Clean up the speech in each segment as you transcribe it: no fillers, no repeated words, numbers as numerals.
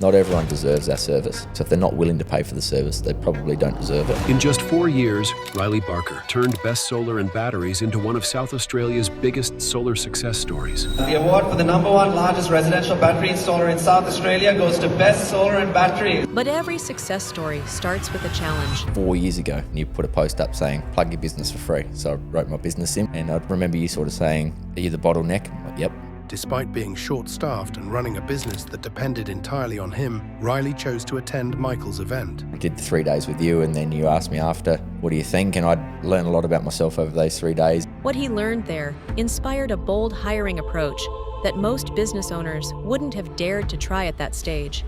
Not everyone deserves our service. So if they're not willing to pay for the service, they probably don't deserve it. In just 4 years, Riley Barker turned Best Solar and Batteries into one of South Australia's biggest solar success stories. The award for the #1 largest residential battery installer in South Australia goes to Best Solar and Batteries. But every success story starts with a challenge. 4 years ago, you put a post up saying, plug your business for free. So I wrote my business in, and I remember you sort of saying, are you the bottleneck? I'm like, yep. Despite being short-staffed and running a business that depended entirely on him, Riley chose to attend Michael's event. I did the 3 days with you, and then you asked me after, what do you think? And I'd learned a lot about myself over those 3 days. What he learned there inspired a bold hiring approach that most business owners wouldn't have dared to try at that stage.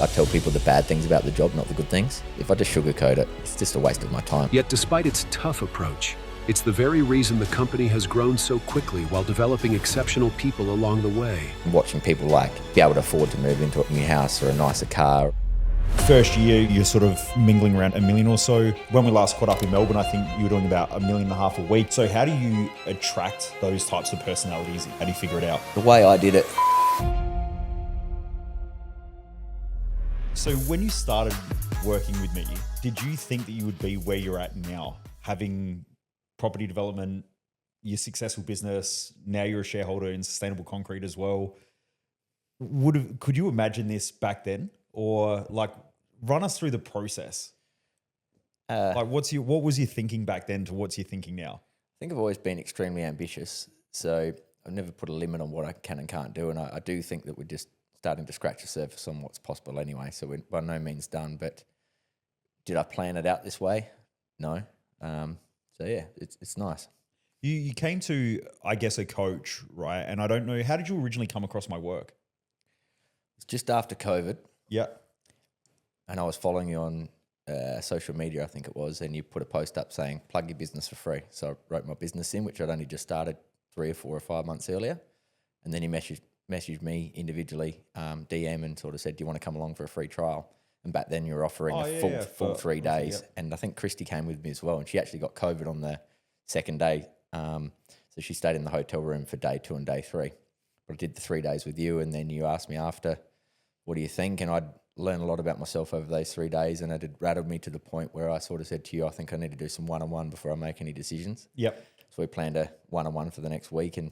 I tell people the bad things about the job, not the good things. If I just sugarcoat it, it's just a waste of my time. Yet despite its tough approach, it's the very reason the company has grown so quickly while developing exceptional people along the way. Watching people like be able to afford to move into a new house or a nicer car. First year, you're sort of mingling around $1 million or so. When we last caught up in Melbourne, I think you were doing about $1.5 million a week. So how do you attract those types of personalities? How do you figure it out? The way I did it. So when you started working with me, did you think that you would be where you're at now, having property development, your successful business, now you're a shareholder in Sustainable Concrete as well? Could you imagine this back then? Or like run us through the process. Like what was your thinking back then to what's your thinking now? I think I've always been extremely ambitious. So I've never put a limit on what I can and can't do. And I do think that we're just starting to scratch the surface on what's possible anyway. So we're by no means done, but did I plan it out this way? No. So yeah, it's nice. You came to, I guess, a coach, right? And I don't know, how did you originally come across my work? It's just after COVID. Yeah. And I was following you on social media, I think it was, and you put a post up saying, plug your business for free. So I wrote my business in, which I'd only just started 3 or 4 or 5 months earlier. And then you messaged me individually, DM, and sort of said, do you want to come along for a free trial? And back then you were offering full 3 days. Yep. And I think Christy came with me as well, and she actually got COVID on the second day. So she stayed in the hotel room for day 2 and day 3. But I did the 3 days with you, and then you asked me after, what do you think? And I'd learned a lot about myself over those 3 days, and it had rattled me to the point where I sort of said to you, I think I need to do some one-on-one before I make any decisions. Yep. So we planned a one-on-one for the next week, and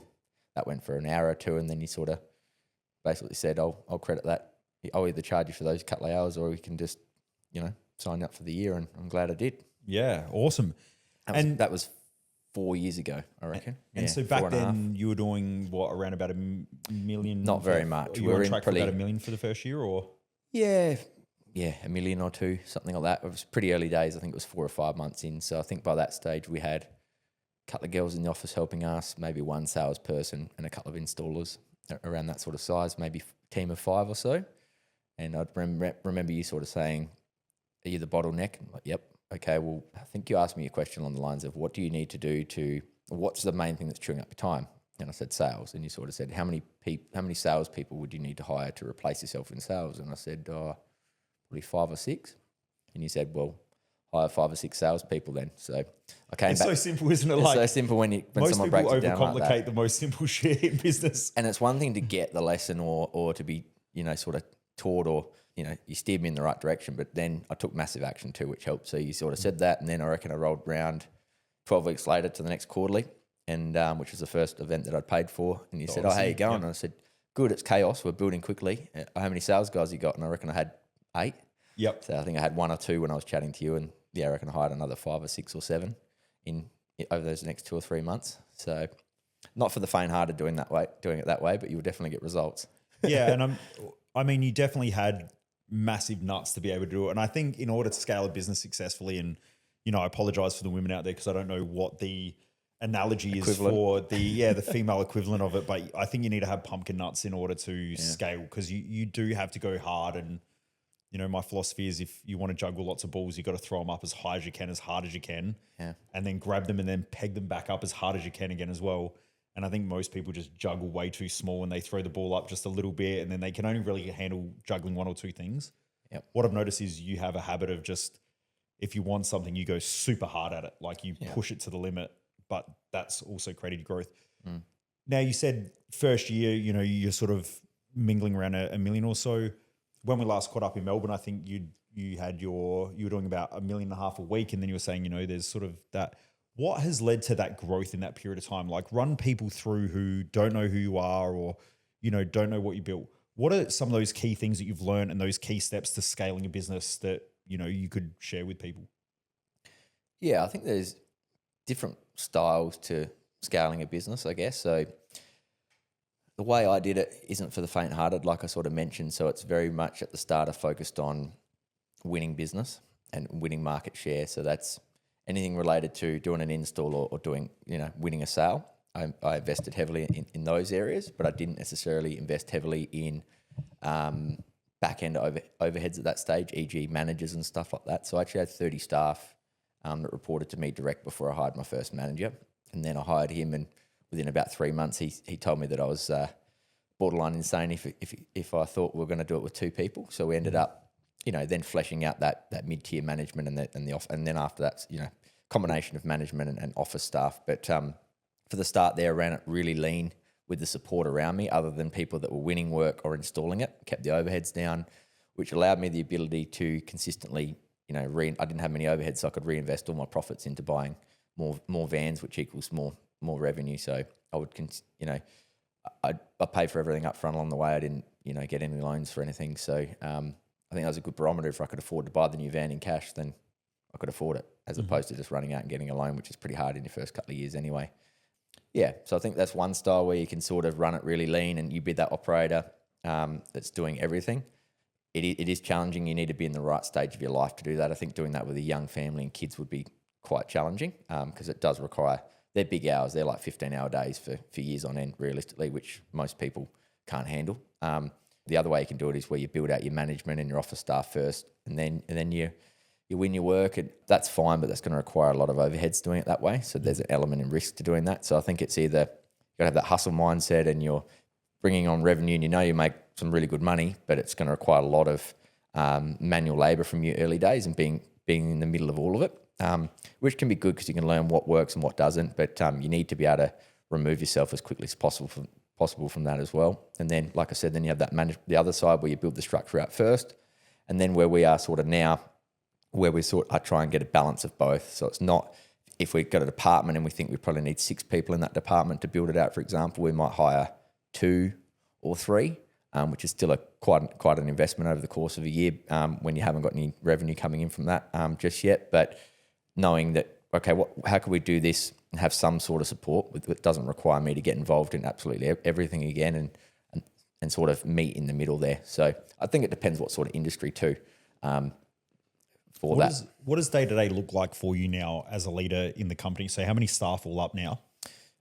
that went for an hour or two, and then you sort of basically said, I'll credit that. I'll either charge you for those couple of hours, or we can just, sign up for the year, and I'm glad I did. Yeah, awesome. That was 4 years ago, I reckon. And so back then you were doing what, around about $1 million? Not very much. You were on track for about $1 million for the first year, or? Yeah, $1 million or $2 million, something like that. It was pretty early days. I think it was 4 or 5 months in. So I think by that stage we had a couple of girls in the office helping us, maybe one salesperson and a couple of installers around that sort of size, maybe a team of 5 or so. And I remember you sort of saying, are you the bottleneck? I'm like, yep. Okay, well, I think you asked me a question along the lines of what do you need to do what's the main thing that's chewing up your time? And I said sales. And you sort of said, how many salespeople would you need to hire to replace yourself in sales? And I said, probably 5 or 6. And you said, well, hire 5 or 6 salespeople then. So I came it's back. It's so simple, isn't it? It's like, so simple when someone breaks it down like that. Most people overcomplicate the most simple shit in business. And it's one thing to get the lesson or to be, sort of taught, or you steered me in the right direction, but then I took massive action too, which helped. So you sort of said that, and then I reckon I rolled round 12 weeks later to the next quarterly, and which was the first event that I'd paid for. And you said, how you going? Yep. And I said, good, it's chaos, we're building quickly. How many sales guys you got? And I reckon I had 8. Yep. So I think I had 1 or 2 when I was chatting to you, and I reckon I hired another 5 or 6 or 7 over those next 2 or 3 months. So not for the faint-hearted doing it that way, but you will definitely get results. Yeah, and you definitely had massive nuts to be able to do it. And I think in order to scale a business successfully, and, I apologize for the women out there because I don't know what the analogy is for the female equivalent of it, but I think you need to have pumpkin nuts in order to scale, because you do have to go hard. And, my philosophy is if you want to juggle lots of balls, you got to throw them up as high as you can, as hard as you can, and then grab them and then peg them back up as hard as you can again as well. And I think most people just juggle way too small, and they throw the ball up just a little bit, and then they can only really handle juggling 1 or 2 things. Yep. What I've noticed is you have a habit of just, if you want something, you go super hard at it. Like you push it to the limit, but that's also created growth. Mm. Now you said first year, you're sort of mingling around $1 million or so. when we last caught up in Melbourne, I think you were doing about $1.5 million a week, and then you were saying, there's sort of that. What has led to that growth in that period of time? Like, run people through who don't know who you are, or don't know what you built. What are some of those key things that you've learned and those key steps to scaling a business that you could share with people? Yeah, I think there's different styles to scaling a business, I guess. So the way I did it isn't for the faint-hearted, like I sort of mentioned. So it's very much at the start focused on winning business and winning market share. So that's anything related to doing an install or doing, winning a sale. I invested heavily in those areas, but I didn't necessarily invest heavily in back-end overheads at that stage, e.g. managers and stuff like that. So I actually had 30 staff that reported to me direct before I hired my first manager. And then I hired him, and within about 3 months, he told me that I was borderline insane if I thought we were going to do it with 2 people. So we ended up, then fleshing out that mid-tier management and then after that, combination of management and office staff. But for the start there, I ran it really lean with the support around me, other than people that were winning work or installing it, kept the overheads down, which allowed me the ability to consistently, I didn't have many overheads, so I could reinvest all my profits into buying more vans, which equals more revenue. So I would, I paid for everything up front along the way. I didn't, get any loans for anything. So I think that was a good barometer. If I could afford to buy the new van in cash, then I could afford it, as opposed to just running out and getting a loan, which is pretty hard in your first couple of years anyway. Yeah, so I think that's one style where you can sort of run it really lean and you be that operator that's doing everything. It is challenging. You need to be in the right stage of your life to do that. I think doing that with a young family and kids would be quite challenging because it does require, they're big hours. They're like 15-hour days for years on end, realistically, which most people can't handle. The other way you can do it is where you build out your management and your office staff first, and then you win your work. And that's fine, but that's going to require a lot of overheads doing it that way. So there's an element in risk to doing that. So I think it's either you got to have that hustle mindset and you're bringing on revenue and you make some really good money, but it's going to require a lot of manual labor from your early days and being in the middle of all of it, which can be good because you can learn what works and what doesn't. But you need to be able to remove yourself as quickly as possible from that as well. And then, like I said, then you have that the other side where you build the structure out first, and then where we are sort of now, where I try and get a balance of both. So it's not, if we've got a department and we think we probably need 6 people in that department to build it out, for example, we might hire 2 or 3, which is still quite an investment over the course of a year when you haven't got any revenue coming in from that just yet. But knowing that, okay, how can we do this and have some sort of support that doesn't require me to get involved in absolutely everything again and sort of meet in the middle there. So I think it depends what sort of industry too. What does day-to-day look like for you now as a leader in the company? So how many staff all up now?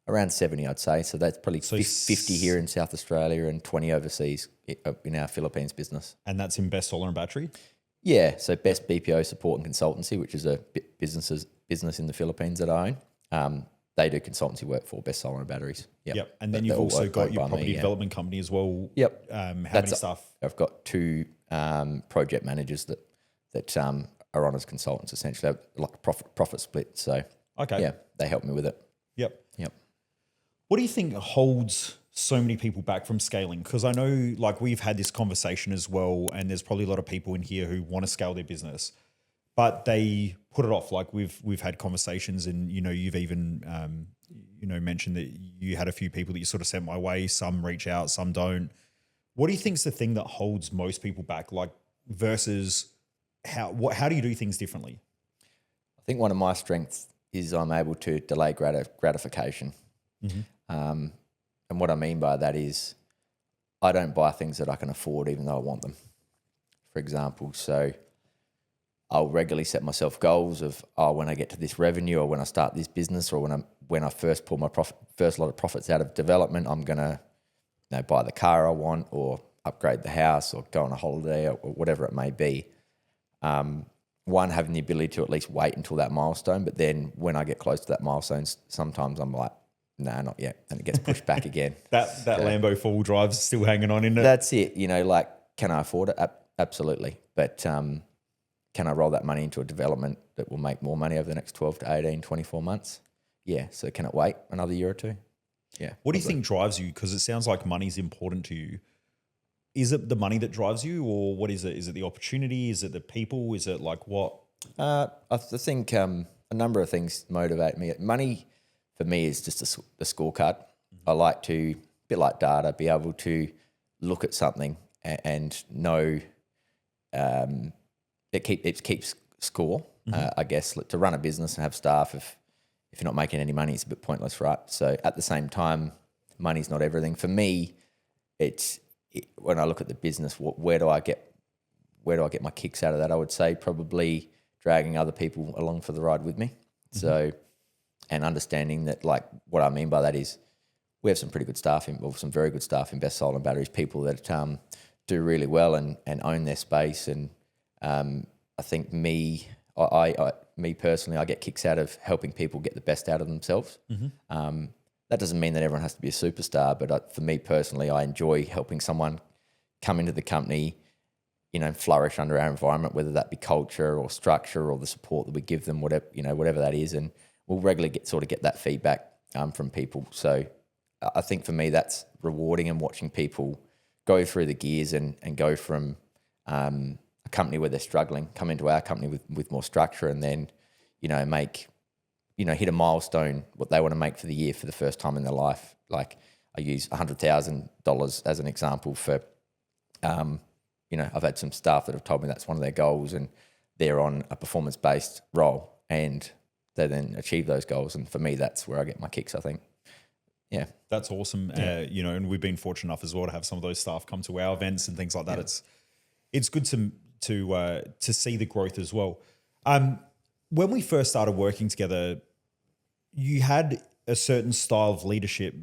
Around 70, I'd say. So that's probably 50 here in South Australia and 20 overseas in our Philippines business. And that's in Best Solar and Battery? Yeah. So Best BPO Support and Consultancy, which is a business in the Philippines that I own. They do consultancy work for Best Solar and Batteries. Yep. And then you've also got your property development company as well. Yep. How many staff? I've got 2 project managers that are on as consultants, essentially, like a profit split. So okay, yeah, they help me with it. Yep. Yep. What do you think holds so many people back from scaling? Because I know, like, we've had this conversation as well, and there's probably a lot of people in here who want to scale their business, but they put it off. Like we've had conversations, and you've even mentioned that you had a few people that you sort of sent my way. Some reach out, some don't. What do you think is the thing that holds most people back? Like versus how do you do things differently? I think one of my strengths is I'm able to delay gratification. Mm-hmm. And what I mean by that is I don't buy things that I can afford even though I want them, for example. So I'll regularly set myself goals of, when I get to this revenue, or when I start this business, or when I first pull my first lot of profits out of development, I'm going to buy the car I want, or upgrade the house, or go on a holiday, or whatever it may be. One, having the ability to at least wait until that milestone, but then when I get close to that milestone, sometimes I'm like, nah, not yet. And it gets pushed back again. That Lambo 4-wheel drive's still hanging on, isn't it? That's it. Like, can I afford it? Absolutely. But can I roll that money into a development that will make more money over the next 12 to 18, 24 months? Yeah. So can it wait another year or 2? Yeah. What do you think drives you? Because it sounds like money's important to you. is it the money that drives you, or what is it? Is it the opportunity? Is it the people? Is it like what? I think a number of things motivate me. Money for me is just a scorecard. I like to, a bit like data, be able to look at something and know it keeps score. I guess to run a business and have staff, if you're not making any money, it's a bit pointless, right? So at the same time, money's not everything. For me, when I look at the business, where do I get my kicks out of that? I would say probably dragging other people along for the ride with me. So, and understanding that, like, what I mean by that is we have some pretty good staff, some very good staff in Best Solar and Batteries, people that do really well and own their space. And I think me personally, I get kicks out of helping people get the best out of themselves. That doesn't mean that everyone has to be a superstar, but for me personally, I enjoy helping someone come into the company, flourish under our environment, whether that be culture or structure or the support that we give them, whatever that is. And we'll regularly get that feedback from people. So I think for me, that's rewarding, and watching people go through the gears and go from a company where they're struggling, come into our company with more structure, and then, hit a milestone, what they want to make for the year for the first time in their life. Like, I use $100,000 as an example for, I've had some staff that have told me that's one of their goals, and they're on a performance-based role and they then achieve those goals. And for me, that's where I get my kicks, I think. Yeah. That's awesome. Yeah. And we've been fortunate enough as well to have some of those staff come to our events and things like that. Yeah. It's good to see the growth as well. When we first started working together, you had a certain style of leadership.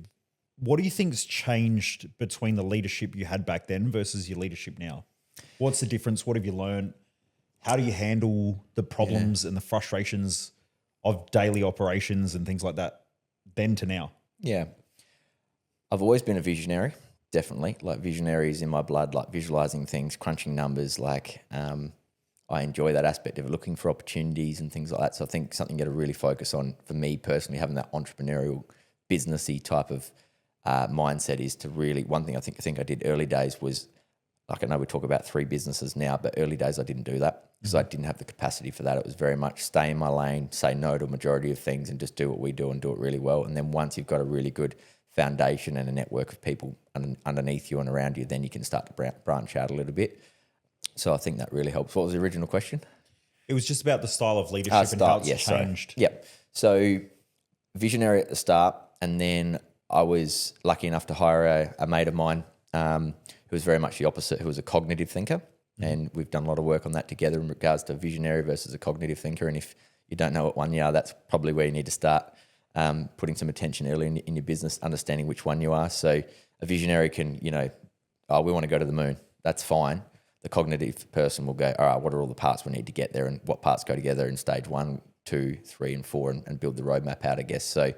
What do you think's changed between the leadership you had back then versus your leadership now? What's the difference? What have you learned? How do you handle the problems and the frustrations of daily operations and things like that then to now? Yeah. I've always been a visionary, definitely. Like, visionary is in my blood, like visualizing things, crunching numbers. Like, I enjoy that aspect of looking for opportunities and things like that. So I think something you got to really focus on, for me personally, having that entrepreneurial, businessy type of mindset, is to really, one thing I think I did early days was, like, I know we talk about 3 businesses now, but early days I didn't do that because I didn't have the capacity for that. It was very much stay in my lane, say no to a majority of things, and just do what we do and do it really well. And then once you've got a really good foundation and a network of people underneath you and around you, then you can start to branch out a little bit. So I think that really helps. What was the original question? It was just about the style of leadership and how it's changed. Yep. So visionary at the start, and then I was lucky enough to hire a mate of mine who was very much the opposite, who was a cognitive thinker. And we've done a lot of work on that together in regards to visionary versus a cognitive thinker. And if you don't know what one you are, that's probably where you need to start putting some attention early in your business, understanding which one you are. So a visionary can, we want to go to the moon. That's fine. The cognitive person will go, all right, what are all the parts we need to get there, and what parts go together in stage 1, 2, 3, and 4, and build the roadmap out, I guess. So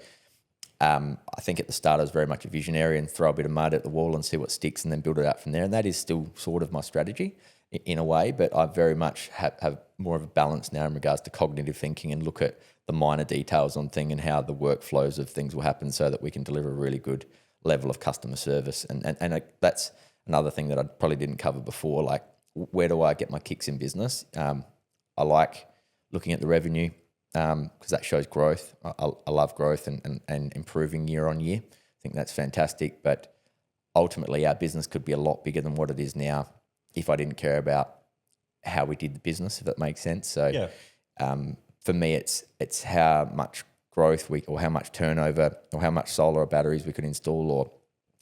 I think at the start I was very much a visionary and throw a bit of mud at the wall and see what sticks and then build it out from there. And that is still sort of my strategy in a way, but I very much have more of a balance now in regards to cognitive thinking and look at the minor details on thing and how the workflows of things will happen so that we can deliver a really good level of customer service. And that's another thing that I probably didn't cover before, like, where do I get my kicks in business? I like looking at the revenue because that shows growth. I love growth and improving year on year. I think that's fantastic. But ultimately, our business could be a lot bigger than what it is now if I didn't care about how we did the business, if that makes sense. So for me, it's how much growth or how much turnover or how much solar or batteries we could install or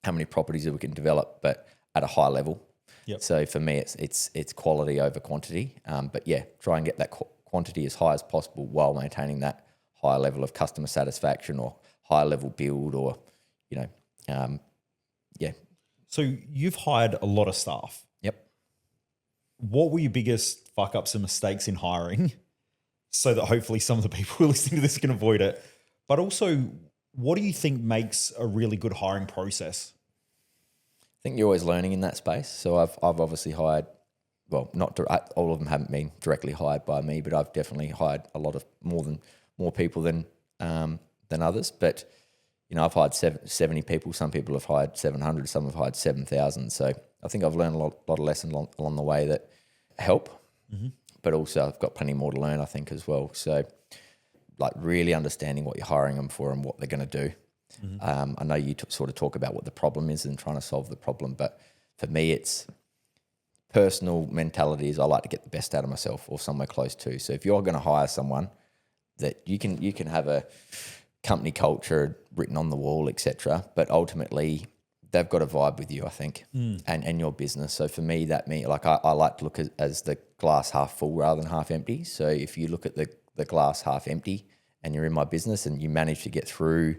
how many properties that we can develop, but at a high level. Yep. So for me, it's quality over quantity. But yeah, try and get that quantity as high as possible while maintaining that high level of customer satisfaction or high level build or, So you've hired a lot of staff. Yep. What were your biggest fuck ups and mistakes in hiring so that hopefully some of the people who are listening to this can avoid it? But also, what do you think makes a really good hiring process? I think you're always learning in that space. So I've obviously hired, well, all of them haven't been directly hired by me, but I've definitely hired a lot of more people than others. But I've hired 70 people. Some people have hired 700. Some have hired 7,000. So I think I've learned a lot of lessons along the way that help, but also I've got plenty more to learn, I think, as well. So like really understanding what you're hiring them for and what they're going to do. I know you sort of talk about what the problem is and trying to solve the problem, but for me, it's personal mentality is I like to get the best out of myself or somewhere close to. So if you're going to hire someone, that you can have a company culture written on the wall, etc. But ultimately, they've got to vibe with you, I think, and your business. So for me, that means like I like to look as the glass half full rather than half empty. So if you look at the glass half empty and you're in my business and you manage to get through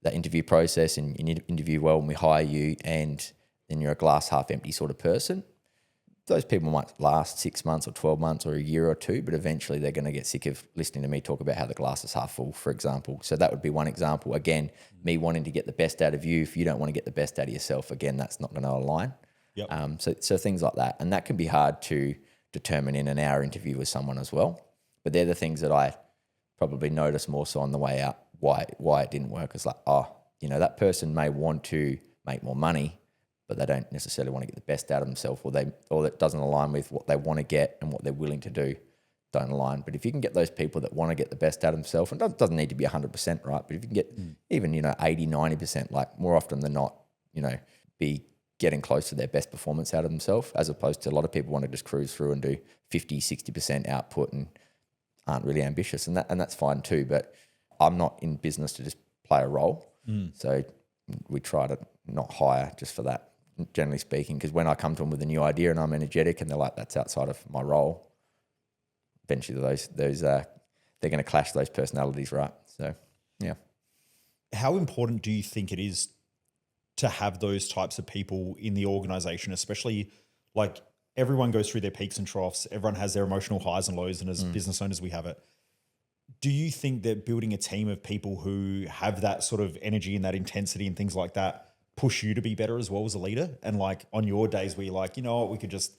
that interview process and you interview well and we hire you and then you're a glass half empty sort of person, those people might last 6 months or 12 months or a year or two, but eventually they're going to get sick of listening to me talk about how the glass is half full, for example. So that would be one example. Again, me wanting to get the best out of you. If you don't want to get the best out of yourself, again, that's not going to align. Yep. So things like that. And that can be hard to determine in an hour interview with someone as well. But they're the things that I probably notice more so on the way out, why it didn't work. It's like, that person may want to make more money, but they don't necessarily want to get the best out of themselves, or that doesn't align with what they want to get and what they're willing to do, don't align. But if you can get those people that want to get the best out of themselves, and it doesn't need to be 100%, right? But if you can get even, 80, 90%, like more often than not, be getting close to their best performance out of themselves, as opposed to a lot of people want to just cruise through and do 50, 60% output and aren't really ambitious. And that's fine too, but I'm not in business to just play a role. So we try to not hire just for that, generally speaking, because when I come to them with a new idea and I'm energetic and they're like, that's outside of my role, eventually those they're going to clash those personalities, right? So, yeah. How important do you think it is to have those types of people in the organization, especially like everyone goes through their peaks and troughs, everyone has their emotional highs and lows, and as business owners, we have it. Do you think that building a team of people who have that sort of energy and that intensity and things like that push you to be better as well as a leader? And like on your days where you're like, you know what, we could just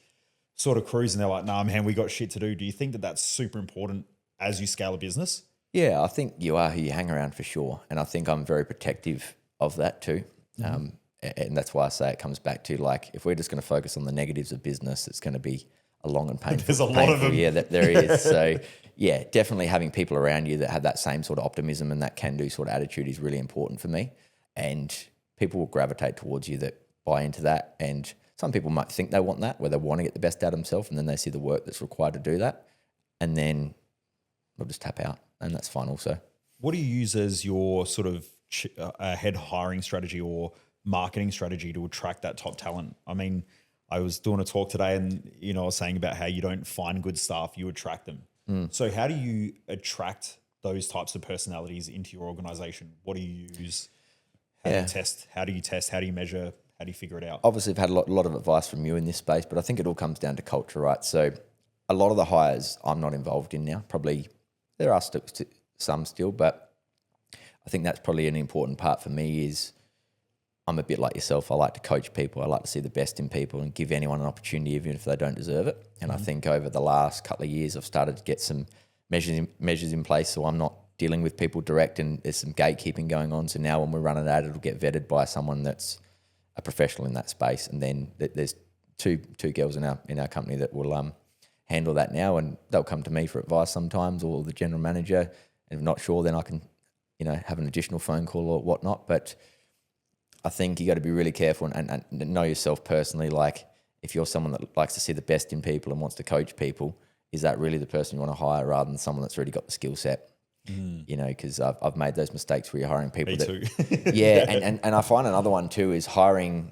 sort of cruise, and they're like, nah, man, we got shit to do. Do you think that that's super important as you scale a business? Yeah, I think you are who you hang around for sure. And I think I'm very protective of that too. And that's why I say it comes back to like, if we're just going to focus on the negatives of business, it's going to be a long and painful. There's a lot of them. Yeah, there is. So yeah, definitely having people around you that have that same sort of optimism and that can-do sort of attitude is really important for me. And people will gravitate towards you that buy into that. And some people might think they want that, where they want to get the best out of themselves, and then they see the work that's required to do that. And then they'll just tap out, and that's fine also. What do you use as your sort of head hiring strategy or marketing strategy to attract that top talent? I mean, I was doing a talk today and, I was saying about how you don't find good staff, you attract them. So how do you attract those types of personalities into your organization? What do you use? How do you test? How do you test? How do you measure? How do you figure it out? Obviously, I've had a lot of advice from you in this space, but I think it all comes down to culture, right? So a lot of the hires I'm not involved in now. Probably there are some still, but I think that's probably an important part for me is I'm a bit like yourself. I like to coach people. I like to see the best in people and give anyone an opportunity even if they don't deserve it. And I think over the last couple of years, I've started to get some measures in place so I'm not dealing with people direct, and there's some gatekeeping going on. So now when we're running ad, it'll get vetted by someone that's a professional in that space. And then there's two girls in our company that will handle that now, and they'll come to me for advice sometimes, or the general manager. And if not sure, then I can, have an additional phone call or whatnot. But I think you got to be really careful and know yourself personally. Like if you're someone that likes to see the best in people and wants to coach people, is that really the person you want to hire rather than someone that's already got the skill set? Because I've made those mistakes where you're hiring people. Me too. And I find another one too is hiring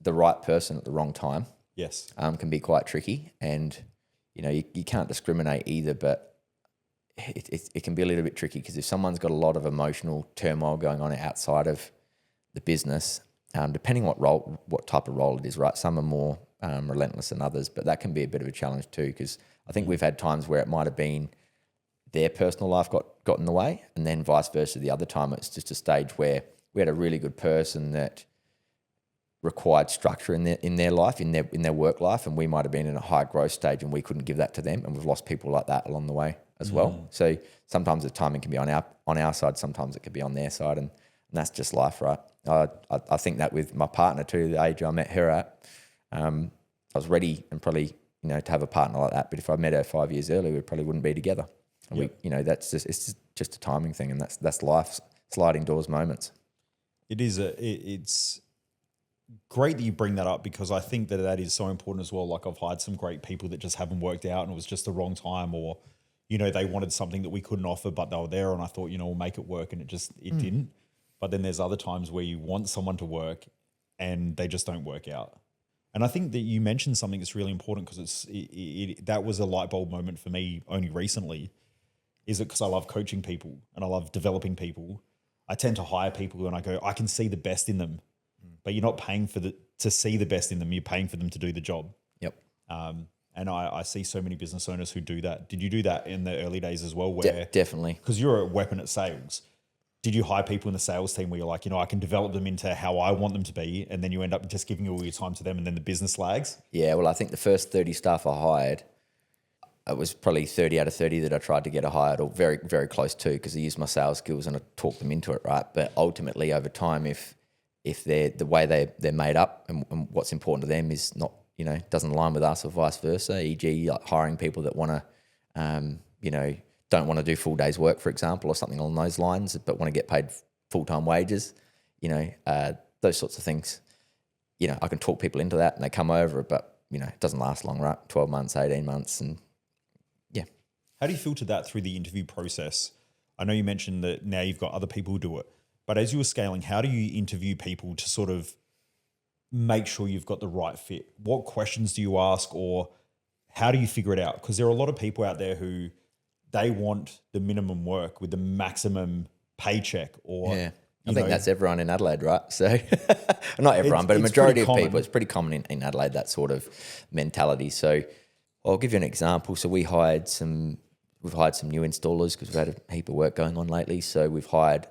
the right person at the wrong time. Yes. Can be quite tricky, and you can't discriminate either, but it can be a little bit tricky because if someone's got a lot of emotional turmoil going on outside of the business, depending what type of role it is, right? Some are more relentless than others, but that can be a bit of a challenge too, because I think we've had times where it might have been their personal life got in the way, and then vice versa. The other time it's just a stage where we had a really good person that required structure in their life, in their work life, and we might have been in a high growth stage and we couldn't give that to them, and we've lost people like that along the way as well. So sometimes the timing can be on our side, sometimes it could be on their side, and that's just life, right? I think that with my partner too, the age I met her at, I was ready and probably, to have a partner like that. But if I met her 5 years earlier, we probably wouldn't be together. And we, that's just a timing thing, and that's life's sliding doors moments. It is it's great that you bring that up, because I think that is so important as well. Like, I've hired some great people that just haven't worked out, and it was just the wrong time, or they wanted something that we couldn't offer, but they were there, and I thought, we'll make it work, and it didn't. But then there's other times where you want someone to work and they just don't work out. And I think that you mentioned something that's really important, because that was a light bulb moment for me only recently. Is it because I love coaching people and I love developing people? I tend to hire people and I go, I can see the best in them, but you're not paying to see the best in them. You're paying for them to do the job. Yep. And I see so many business owners who do that. Did you do that in the early days as well? Where definitely. Because you're a weapon at sales. Did you hire people in the sales team where you're like, I can develop them into how I want them to be, and then you end up just giving all your time to them, and then the business lags? Yeah, well, I think the first 30 staff I hired, it was probably 30 out of 30 that I tried to get hired, or very, very close to, because I used my sales skills and I talked them into it, right? But ultimately, over time, if they're the way they're made up and what's important to them is not, doesn't align with us, or vice versa, e.g. like hiring people that want to, don't want to do full day's work, for example, or something along those lines, but want to get paid full-time wages, those sorts of things. I can talk people into that and they come over, but, it doesn't last long, right? 12 months, 18 months, and yeah. How do you filter that through the interview process? I know you mentioned that now you've got other people who do it, but as you were scaling, how do you interview people to sort of make sure you've got the right fit? What questions do you ask, or how do you figure it out? Because there are a lot of people out there who they want the minimum work with the maximum paycheck, or I think that's everyone in Adelaide, right? So not everyone, but a it's majority of common. people. It's pretty common in Adelaide, that sort of mentality. So I'll give you an example. So we've hired some new installers because we've had a heap of work going on lately. So we've hired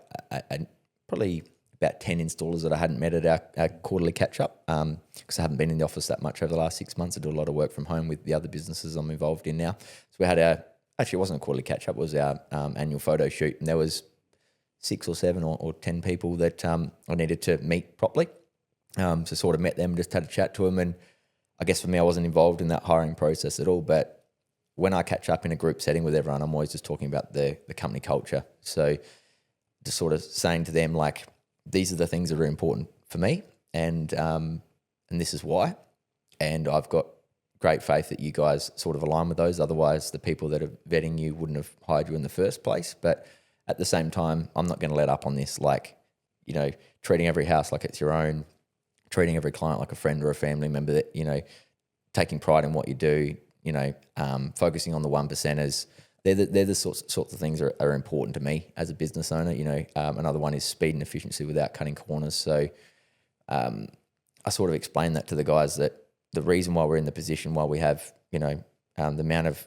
probably about 10 installers that I hadn't met at our quarterly catch-up, because I haven't been in the office that much over the last 6 months. I do a lot of work from home with the other businesses I'm involved in now. So we had actually, it wasn't a quarterly catch-up, it was our annual photo shoot, and there was 6 or 7 or 10 people that I needed to meet properly. So sort of met them, just had a chat to them, and I guess for me, I wasn't involved in that hiring process at all, but when I catch up in a group setting with everyone, I'm always just talking about the company culture. So just sort of saying to them, like, these are the things that are important for me, and this is why, and I've got great faith that you guys sort of align with those. Otherwise, the people that are vetting you wouldn't have hired you in the first place. But at the same time, I'm not going to let up on this, like, treating every house like it's your own, treating every client like a friend or a family member, that, taking pride in what you do, focusing on the 1%ers. They're the sorts of things that are important to me as a business owner. Another one is speed and efficiency without cutting corners. So I sort of explained that to the guys, that the reason why we're in the position, why we have, the amount of,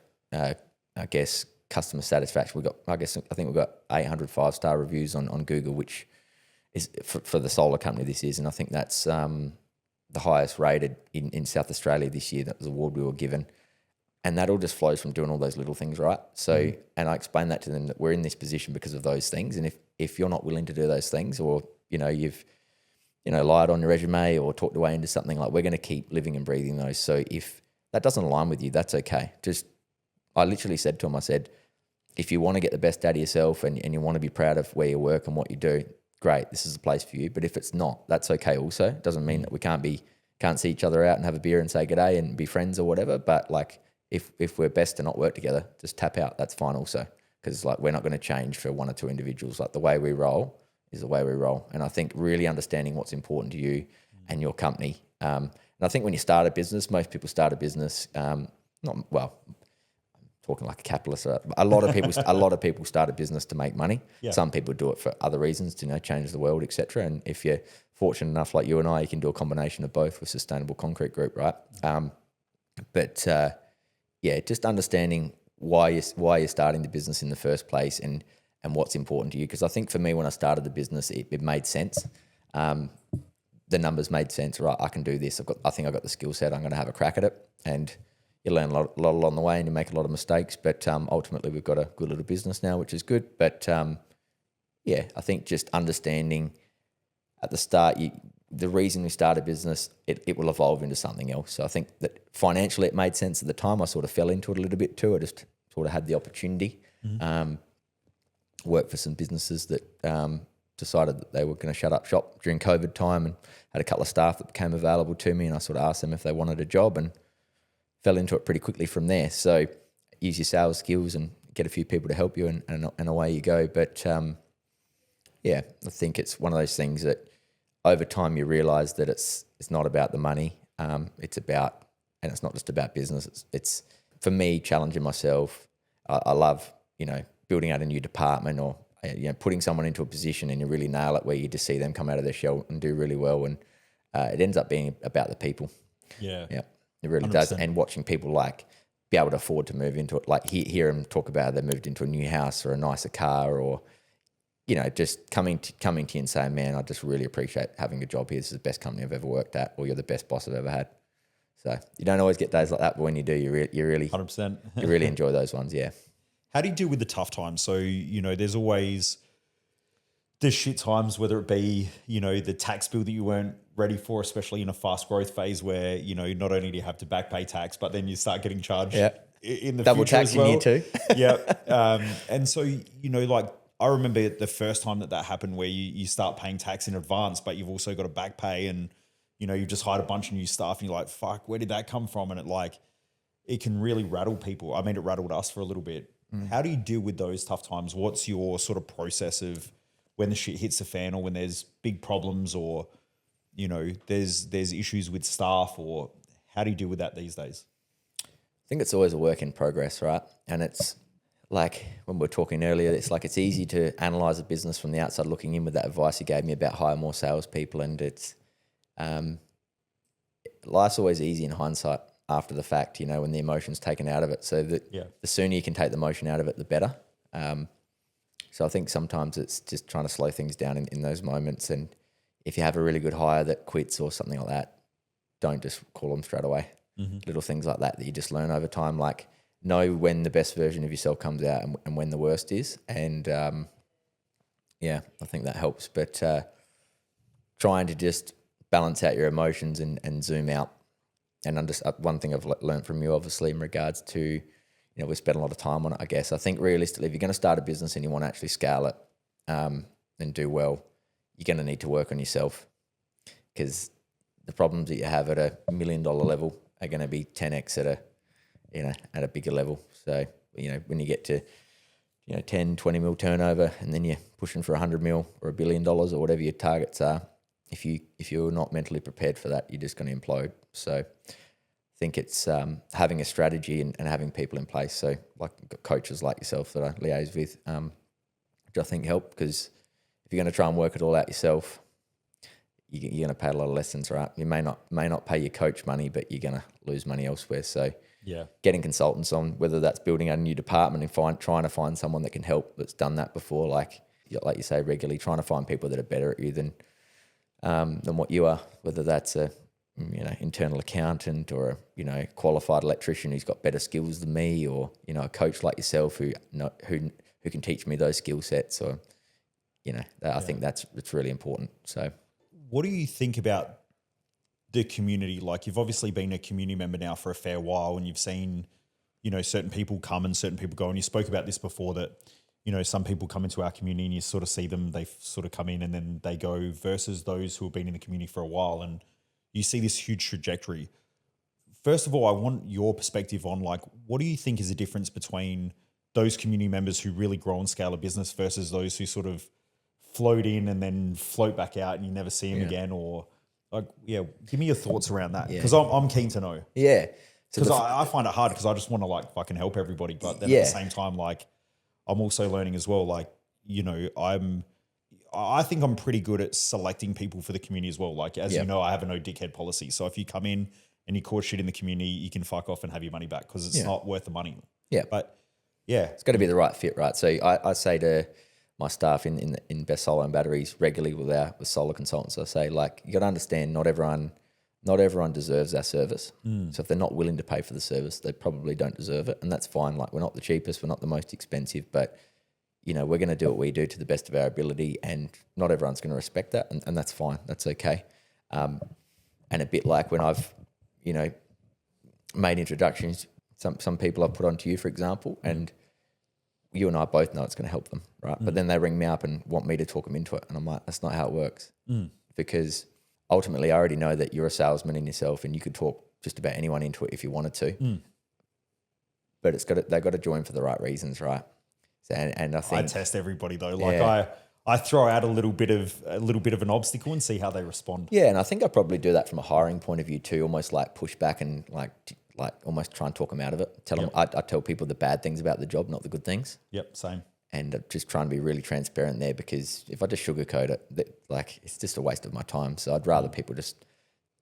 customer satisfaction. I think we've got 800 5-star reviews on Google, which is for the solar company this is. And I think that's the highest rated in South Australia this year. That was the award we were given. And that all just flows from doing all those little things right. So, and I explained that to them, that we're in this position because of those things. And if you're not willing to do those things, or, you've, lied on your resume or talked away into something, like, we're going to keep living and breathing those. So if that doesn't align with you, that's okay. I literally said to him, I said, if you want to get the best out of yourself and you want to be proud of where you work and what you do, great, this is the place for you. But if it's not, that's okay also. It doesn't mean that we can't see each other out and have a beer and say g'day and be friends or whatever. But like, if we're best to not work together, just tap out. That's fine also. Because like, we're not going to change for 1 or 2 individuals. Like, the way we roll is the way we roll. And I think really understanding what's important to you and your company. And I think when you start a business, most people start a business, talking like a capitalist. A lot of people start a business to make money. Yeah. Some people do it for other reasons, to change the world, etc. And if you're fortunate enough, like you and I, you can do a combination of both with Sustainable Concrete Group, right? Just understanding why you're starting the business in the first place and what's important to you. Because I think for me, when I started the business, it made sense. The numbers made sense, right? I can do this. I think I've got the skill set. I'm going to have a crack at it, and you learn a lot along the way, and you make a lot of mistakes. But ultimately, we've got a good little business now, which is good. But I think just understanding at the start, the reason we started business, it will evolve into something else. So I think that financially it made sense at the time. I sort of fell into it a little bit too. I just sort of had the opportunity. Worked for some businesses that decided that they were going to shut up shop during COVID time, and had a couple of staff that became available to me, and I sort of asked them if they wanted a job and fell into it pretty quickly from there. So use your sales skills and get a few people to help you, and away you go. But I think it's one of those things that over time you realise that it's not about the money. It's not just about business. It's for me, challenging myself. I love, building out a new department, or putting someone into a position and you really nail it, where you just see them come out of their shell and do really well, and it ends up being about the people. Yeah, it really 100%. Does. And watching people be able to afford to move into it, hear them talk about they moved into a new house or a nicer car, or just coming to you and saying, man, I just really appreciate having a job here. This is the best company I've ever worked at, or you're the best boss I've ever had. So you don't always get days like that, but when you do, you really 100%. You really enjoy those ones. Yeah. How do you deal with the tough times? So, there's shit times, whether it be, the tax bill that you weren't ready for, especially in a fast growth phase where, not only do you have to back pay tax, but then you start getting charged in the double future tax as well. in year 2. Yeah. And so, I remember the first time that happened, where you start paying tax in advance, but you've also got to back pay, and, you've just hired a bunch of new staff and you're like, fuck, where did that come from? And it can really rattle people. I mean, it rattled us for a little bit. How do you deal with those tough times? What's your sort of process of when the shit hits the fan, or when there's big problems, or, there's issues with staff, or how do you deal with that these days? I think it's always a work in progress, right? And it's like when we were talking earlier, it's easy to analyze a business from the outside looking in with that advice you gave me about hire more salespeople, and it's life's always easy in hindsight after the fact, when the emotion's taken out of it. So that the sooner you can take the emotion out of it, the better. So I think sometimes it's just trying to slow things down in those moments. And if you have a really good hire that quits or something like that, don't just call them straight away. Little things like that you just learn over time, know when the best version of yourself comes out and when the worst is. And I think that helps. But trying to just balance out your emotions and zoom out. And one thing I've learned from you, obviously, in regards to, we spent a lot of time on it, I guess. I think realistically, if you're going to start a business and you want to actually scale it and do well, you're going to need to work on yourself, because the problems that you have at $1 million level are going to be 10x at a bigger level. So, when you get to, 10, 20 mil turnover, and then you're pushing for 100 mil or $1 billion or whatever your targets are, if you're not mentally prepared for that, you're just going to implode. So I think it's having a strategy and having people in place. So got coaches like yourself that I liaise with, which I think help, because if you're going to try and work it all out yourself, you're going to pay a lot of lessons, right? You may not pay your coach money, but you're going to lose money elsewhere. So getting consultants on, whether that's building a new department and trying to find someone that can help, that's done that before, like you say, regularly trying to find people that are better at you than what you are, whether that's a internal accountant, or a qualified electrician who's got better skills than me, or a coach like yourself who can teach me those skill sets, or I think it's really important. So what do you think about the community? You've obviously been a community member now for a fair while, and you've seen certain people come and certain people go, and you spoke about this before, that some people come into our community and you sort of see them, they sort of come in and then they go, versus those who have been in the community for a while, and you see this huge trajectory. First of all, I want your perspective on what do you think is the difference between those community members who really grow and scale a business versus those who sort of float in and then float back out and you never see them again, or give me your thoughts around that, because I'm keen to know. Yeah. Because I find it hard, because I just want to fucking help everybody, but then at the same time, I'm also learning as well. I think I'm pretty good at selecting people for the community as well. As you know, I have a no dickhead policy. So if you come in and you cause shit in the community, you can fuck off and have your money back, because it's not worth the money. Yeah. But it's got to be the right fit, right? So I say to my staff in Best Solar and Batteries regularly with solar consultants, I say, you got to understand, not everyone deserves our service. So if they're not willing to pay for the service, they probably don't deserve it. And that's fine. We're not the cheapest, we're not the most expensive, but we're going to do what we do to the best of our ability, and not everyone's going to respect that. And that's fine. That's okay. And a bit like when I've, you know, made introductions, some people I've put onto you, for example, and you and I both know it's going to help them, right? But then they ring me up and want me to talk them into it. And I'm like, that's not how it works. Because ultimately I already know that you're a salesman in yourself and you could talk just about anyone into it if you wanted to. But they've got to join for the right reasons, right? So, and I think I test everybody though. Like I throw out a little bit of an obstacle and see how they respond. Yeah, and I think I probably do that from a hiring point of view too, almost like push back and like almost try and talk them out of it. Tell them, I tell people the bad things about the job, not the good things. Yep, same. And just trying to be really transparent there, because if I just sugarcoat it, like it's just a waste of my time. So I'd rather people just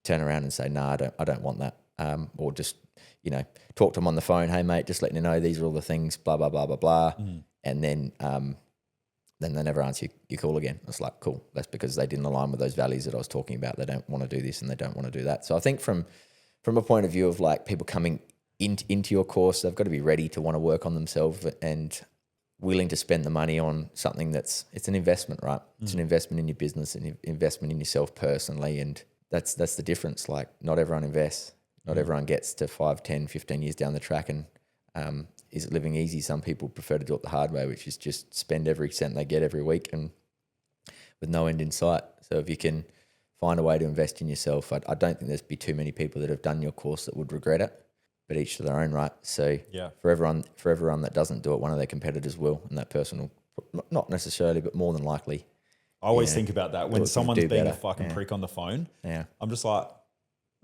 turn around and say, "Nah, I don't want that," or just, you know, talk to them on the phone. Hey, mate, just letting you know these are all the things. Blah blah blah blah blah, and then they never answer your call again. It's like, cool, that's because they didn't align with those values that I was talking about. They don't want to do this and they don't want to do that. So I think from a point of view of like people coming into your course, they've got to be ready to want to work on themselves and willing to spend the money on something it's an investment, right? It's an investment in your business, an investment in yourself personally. And that's the difference. Like not everyone invests, not everyone gets to 5, 10, 15 years down the track and is it living easy. Some people prefer to do it the hard way, which is just spend every cent they get every week and with no end in sight. So if you can find a way to invest in yourself, I don't think there's be too many people that have done your course that would regret it, but each to their own, right? So for everyone that doesn't do it, one of their competitors will, and that person will, not necessarily, but more than likely. I always think about that when someone's being better. a fucking prick on the phone. Yeah. I'm just like,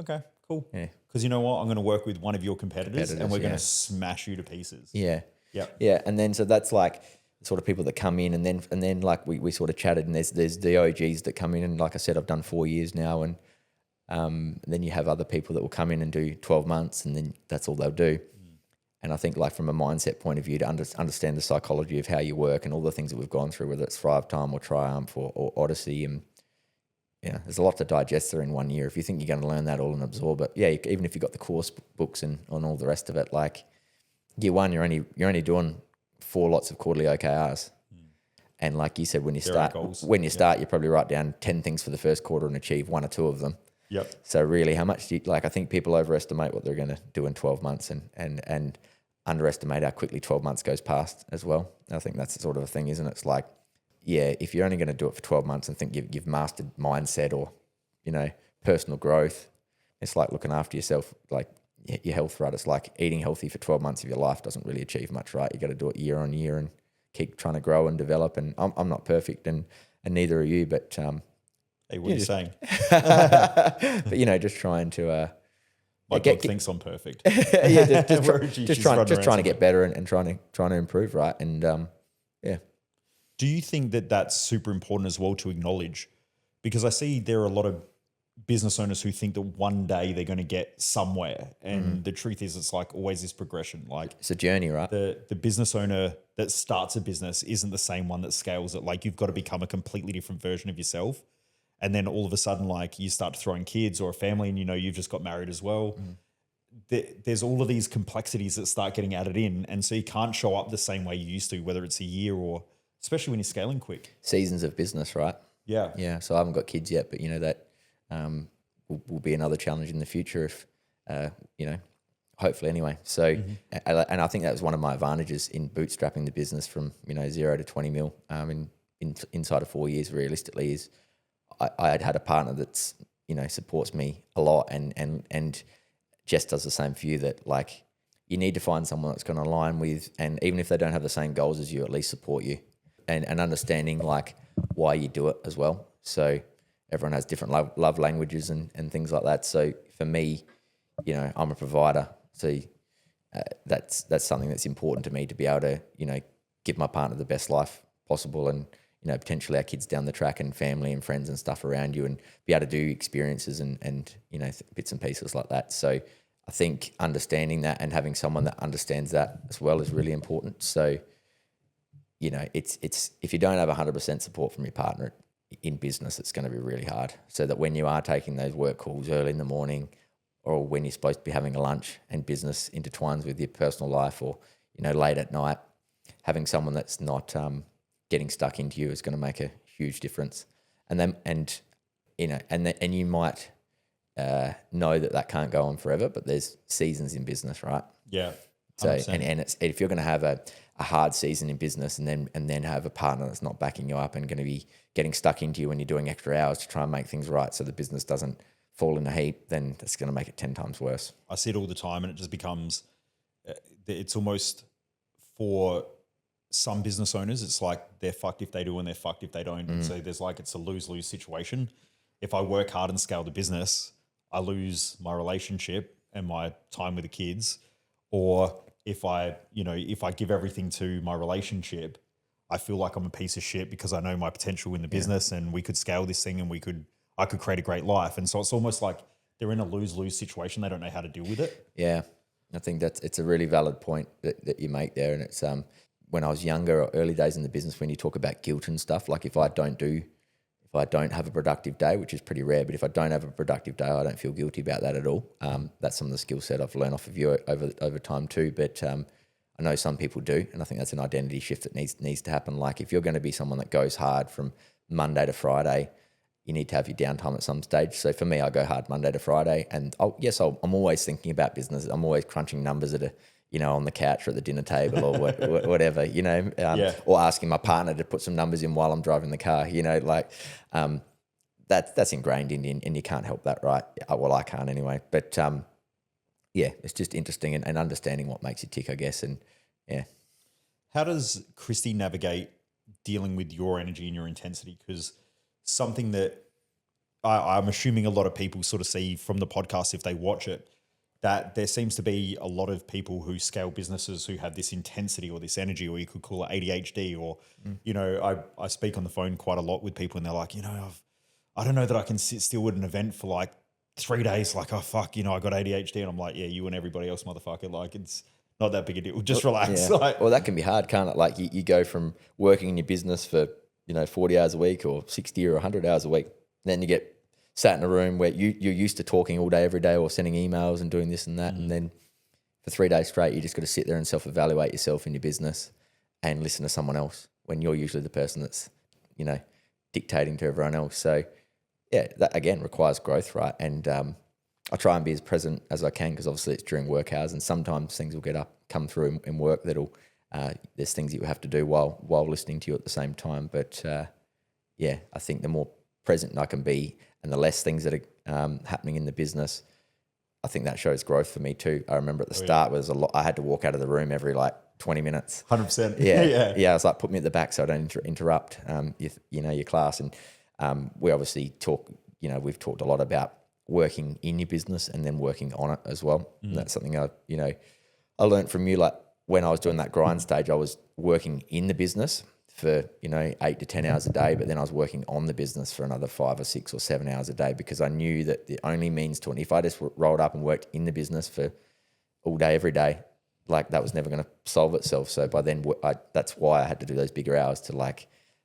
okay, cool. Yeah. Because you know what? I'm going to work with one of your competitors and we're going to smash you to pieces. Yeah. Yep. Yeah. And then, so that's like the sort of people that come in and then like we sort of chatted and there's the OGs that come in and like I said, I've done 4 years now and then you have other people that will come in and do 12 months and then that's all they'll do. And I think like from a mindset point of view to understand the psychology of how you work and all the things that we've gone through, whether it's Thrive Time or Triumph or Odyssey, and there's a lot to digest there in 1 year. If you think you're going to learn that all and absorb it, even if you got the course books and on all the rest of it, like year one, you're only doing 4 lots of quarterly OKRs. And like you said, when you start, you probably write down 10 things for the first quarter and achieve 1 or 2 of them. Yep. So really, how much do you, like, I think people overestimate what they're going to do in 12 months and underestimate how quickly 12 months goes past as well. And I think that's the sort of a thing, isn't it? It's like, if you're only going to do it for 12 months and think you've mastered mindset or, personal growth, it's like looking after yourself, like your health, right? It's like eating healthy for 12 months of your life doesn't really achieve much, right? You got to do it year on year and keep trying to grow and develop. And I'm not perfect and neither are you, but hey, what are you saying? But just trying to my dog thinks I'm perfect. just trying to get better and trying to improve, right? And do you think that that's super important as well to acknowledge? Because I see there are a lot of business owners who think that one day they're going to get somewhere, and the truth is, it's like always this progression. Like it's a journey, right? The business owner that starts a business isn't the same one that scales it. Like you've got to become a completely different version of yourself, and then all of a sudden, like you start throwing kids or a family, and you've just got married as well. There's all of these complexities that start getting added in, and so you can't show up the same way you used to, whether it's a year or especially when you're scaling quick. Seasons of business, right? Yeah. So I haven't got kids yet, but that will be another challenge in the future if, hopefully anyway. So, and I think that was one of my advantages in bootstrapping the business from, 0 to 20 mil inside of 4 years, realistically, is I had a partner that's, supports me a lot and Jess does the same for you, that like you need to find someone that's going to align with, and even if they don't have the same goals as you, at least support you and understanding like why you do it as well. So everyone has different love languages and things like that. So for me, I'm a provider. So that's something that's important to me, to be able to, give my partner the best life possible, and, potentially our kids down the track and family and friends and stuff around you, and be able to do experiences and bits and pieces like that. So I think understanding that and having someone that understands that as well is really important. So, it's if you don't have 100% support from your partner in business, it's going to be really hard. So that when you are taking those work calls early in the morning, or when you're supposed to be having a lunch and business intertwines with your personal life, or, late at night, having someone that's not getting stuck into you is going to make a huge difference. And you know, and you might know that can't go on forever, but there's seasons in business, right? Yeah. So 100%. and it's, if you're going to have a hard season in business and then have a partner that's not backing you up and going to be getting stuck into you when you're doing extra hours to try and make things right so the business doesn't fall in a heap, then that's going to make it 10 times worse. I see it all the time, and it just becomes, it's almost for some business owners, it's like they're fucked if they do and they're fucked if they don't. And so there's like, it's a lose-lose situation. If I work hard and scale the business, I lose my relationship and my time with the kids. Or if I give everything to my relationship, I feel like I'm a piece of shit because I know my potential in the business and we could scale this thing and I could create a great life. And so it's almost like they're in a lose-lose situation. They don't know how to deal with it. Yeah, I think it's a really valid point that you make there. And it's when I was younger, or early days in the business, when you talk about guilt and stuff, like if I don't have a productive day, which is pretty rare, but if I don't have a productive day, I don't feel guilty about that at all. That's some of the skill set I've learned off of you over time too. But I know some people do, and I think that's an identity shift that needs to happen. Like if you're going to be someone that goes hard from Monday to Friday, you need to have your downtime at some stage. So for me, I go hard Monday to Friday, and I'm always thinking about business. I'm always crunching numbers on the couch or at the dinner table or whatever, or asking my partner to put some numbers in while I'm driving the car, that's ingrained in you and you can't help that, right? Well, I can't anyway. But it's just interesting and understanding what makes you tick, I guess. And yeah. How does Christy navigate dealing with your energy and your intensity? Because something that I'm assuming a lot of people sort of see from the podcast if they watch it, that there seems to be a lot of people who scale businesses who have this intensity or this energy, or you could call it ADHD, or, I speak on the phone quite a lot with people and they're like, I don't know that I can sit still at an event for like 3 days. Like, oh, fuck, I got ADHD. And I'm like, yeah, you and everybody else, motherfucker. Like, it's not that big a deal. Just relax. Yeah. Well, that can be hard, can't it? Like you go from working in your business for, 40 hours a week or 60 or 100 hours a week. Then you get sat in a room where you're used to talking all day, every day, or sending emails and doing this and that. And then for 3 days straight, you just got to sit there and self-evaluate yourself in your business and listen to someone else when you're usually the person that's, dictating to everyone else. So yeah, that again requires growth, right? And I try and be as present as I can because obviously it's during work hours and sometimes things will come through in work that'll, there's things that you have to do while listening to you at the same time. But I think the more present I can be and the less things that are happening in the business, I think that shows growth for me too. I remember at the start was a lot. I had to walk out of the room every 20 minutes. 100%. Yeah. I was like, put me at the back so I don't interrupt your class. And we obviously talk, we've talked a lot about working in your business and then working on it as well. And that's something I learned from you. Like when I was doing that grind stage, I was working in the business for 8 to 10 hours a day, but then I was working on the business for another 5 or 6 or 7 hours a day because I knew that the only means to, and if I just rolled up and worked in the business for all day, every day, that was never going to solve itself. So by then, that's why I had to do those bigger hours to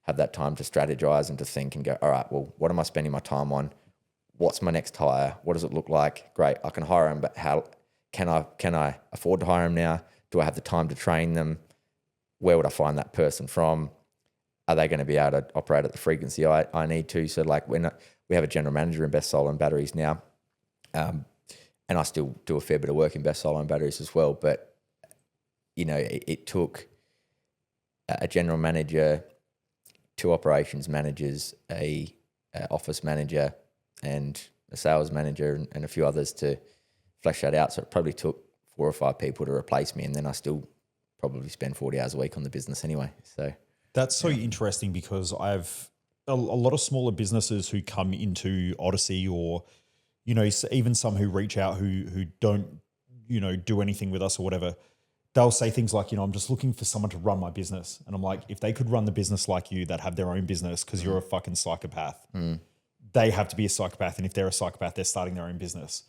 have that time to strategize and to think and go, all right, well, what am I spending my time on? What's my next hire? What does it look like? Great, I can hire them, but how can I afford to hire them now? Do I have the time to train them? Where would I find that person from? Are they going to be able to operate at the frequency I need to? So when we have a general manager in Best Solar and Batteries now, and I still do a fair bit of work in Best Solar and Batteries as well, but it took a general manager, 2 operations managers, a office manager and a sales manager and a few others to flesh that out. So it probably took 4 or 5 people to replace me, and then I still probably spend 40 hours a week on the business anyway. So that's so interesting because I've a lot of smaller businesses who come into Odyssey or, even some who reach out who don't, do anything with us or whatever. They'll say things like, I'm just looking for someone to run my business. And I'm like, if they could run the business like you, that have their own business because you're a fucking psychopath. They have to be a psychopath. And if they're a psychopath, they're starting their own business.